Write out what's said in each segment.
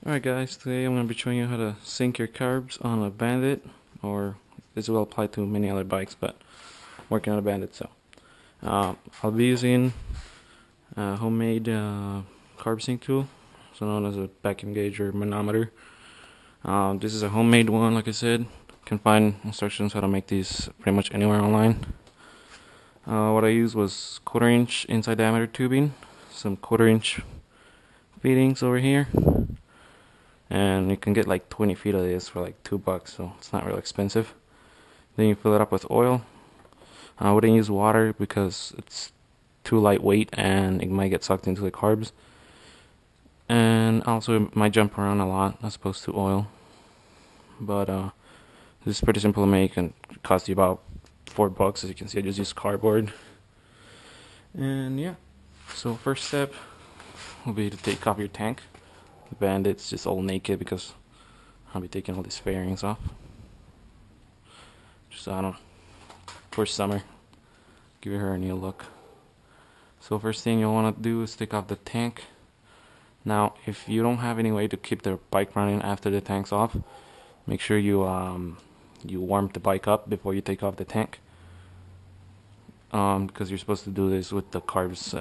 Alright guys, today I'm going to be showing you how to sync your carbs on a Bandit, or this will apply to many other bikes, but I'm working on a Bandit, so I'll be using a homemade carb sync tool, so known as a vacuum gauge or manometer. This is a homemade one, like I said. You can find instructions how to make these pretty much anywhere online. What I used was 1/4 inch inside diameter tubing, some 1/4 inch feedings over here. And you can get like 20 feet of this for like $2, so it's not real expensive. Then you fill it up with oil. I wouldn't use water because it's too lightweight and it might get sucked into the carbs. And also it might jump around a lot as opposed to oil. But this is pretty simple to make and it costs you about $4. As you can see, I just use cardboard. And yeah, so first step will be to take off your tank. The Bandit's just all naked because I'll be taking all these fairings off. Just, I don't know, for summer, give her a new look. So first thing you'll want to do is take off the tank. Now, if you don't have any way to keep the bike running after the tank's off, make sure you warm the bike up before you take off the tank. Because you're supposed to do this with the carbs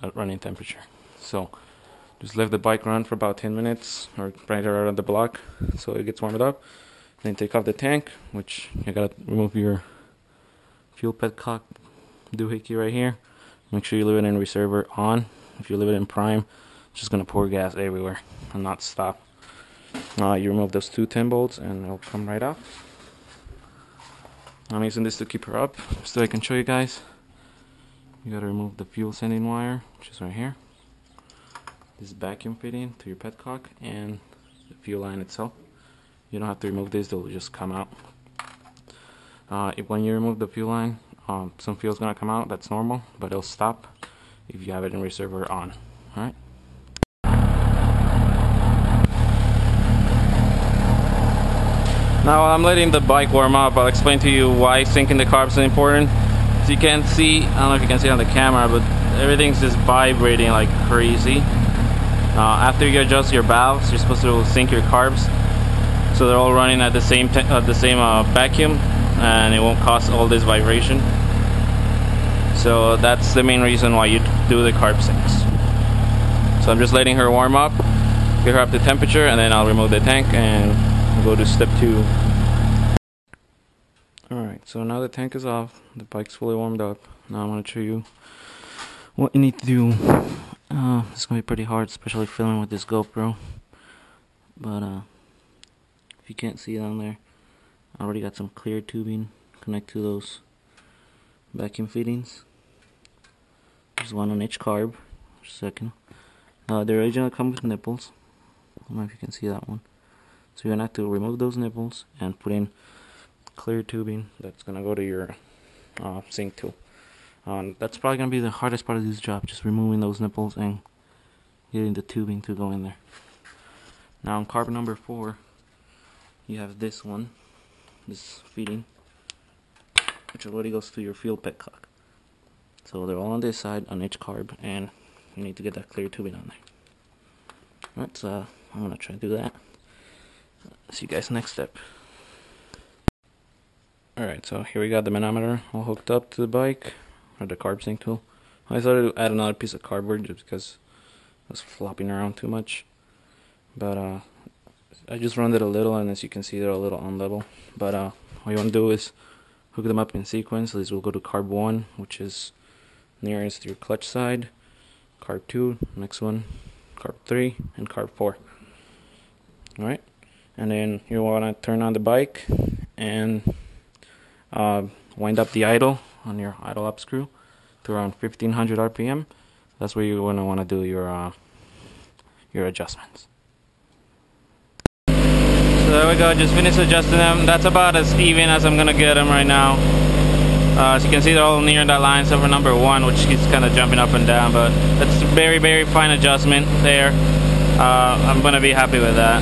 at running temperature. So just let the bike run for about 10 minutes or right around the block so it gets warmed up. Then take off the tank, which you gotta remove your fuel petcock doohickey right here. Make sure you leave it in reserve or on. If you leave it in prime, it's just gonna pour gas everywhere and not stop. You remove those two 10 bolts and it'll come right off. I'm using this to keep her up so I can show you guys. You gotta remove the fuel sending wire, which is right here. This vacuum fitting to your petcock and the fuel line itself. You don't have to remove this, they'll just come out. When you remove the fuel line, some fuel's gonna come out, that's normal, but it'll stop if you have it in reserve or on. Alright? Now while I'm letting the bike warm up, I'll explain to you why syncing the carbs is important. As you can see, I don't know if you can see it on the camera, but everything's just vibrating like crazy. After you adjust your valves, you're supposed to sync your carbs, so they're all running at the same vacuum, and it won't cause all this vibration. So that's the main reason why you do the carb syncs. So I'm just letting her warm up, get her up to temperature, and then I'll remove the tank and go to step 2. Alright, so now the tank is off, the bike's fully warmed up. Now I'm going to show you what you need to do. It's gonna be pretty hard, especially filming with this GoPro. But if you can't see down there, I already got some clear tubing connect to those vacuum fittings. There's one on each carb. Just a second. They originally come with nipples. I don't know if you can see that one. So you're gonna have to remove those nipples and put in clear tubing that's gonna go to your sync tool. That's probably going to be the hardest part of this job, just removing those nipples and getting the tubing to go in there. Now on carb number 4, you have this one, this feeding, which already goes to your fuel petcock. So they're all on this side on each carb, and you need to get that clear tubing on there. Alright, so I'm going to try to do that. See you guys next step. Alright, so here we got the manometer all hooked up to the bike, or the carb sync tool. I thought I'd add another piece of cardboard just because I was flopping around too much. But I just rounded a little, and as you can see they're a little on level. But what you want to do is hook them up in sequence. So this will go to carb 1, which is nearest your clutch side, carb 2, next one, carb 3, and carb 4. Alright, and then you want to turn on the bike and wind up the idle on your idle up screw to around 1500 RPM. That's where you're going to want to do your adjustments. So there we go, just finished adjusting them. That's about as even as I'm going to get them right now. As you can see, they're all near that line except for number 1, which keeps kind of jumping up and down, but that's a very, very fine adjustment there. I'm going to be happy with that.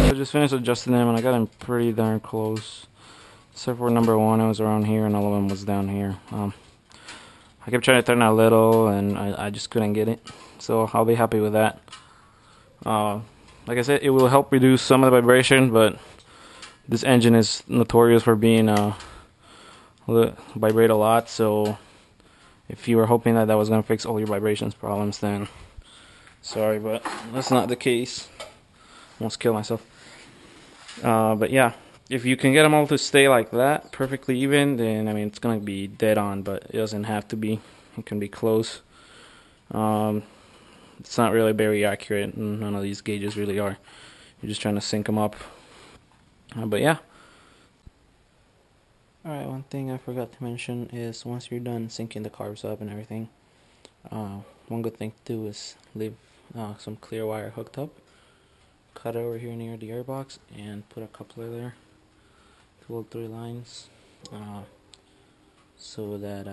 So I just finished adjusting them and I got them pretty darn close. Except for number 1, it was around here, and all of them was down here. I kept trying to turn a little, and I just couldn't get it. So I'll be happy with that. like I said, it will help reduce some of the vibration, but this engine is notorious for being vibrate a lot. So if you were hoping that was gonna fix all your vibrations problems, then sorry, but that's not the case. Almost kill myself. But yeah, if you can get them all to stay like that, perfectly even, then I mean it's gonna be dead on, but it doesn't have to be. It can be close. It's not really very accurate. None of these gauges really are. You're just trying to sync them up. But yeah. Alright, one thing I forgot to mention is once you're done syncing the carbs up and everything, one good thing to do is leave some clear wire hooked up. Cut it over here near the airbox and put a coupler there. 2 or 3 lines so that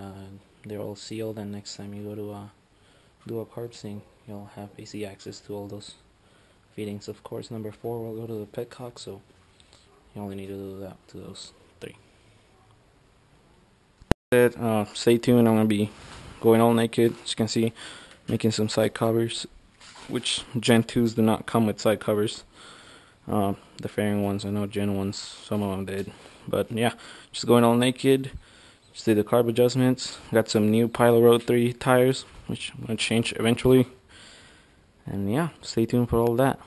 they're all sealed, and next time you go to do a carb sync, you'll have easy access to all those feedings. Of course, number 4 will go to the petcock, so you only need to do that to those 3. Stay tuned. I'm gonna be going all naked, as you can see, making some side covers, which Gen 2s do not come with side covers. The fairing ones, I know Gen 1s, some of them did. But yeah, just going all naked. Just did the carb adjustments. Got some new Pilot Road 3 tires, which I'm going to change eventually. And yeah, stay tuned for all that.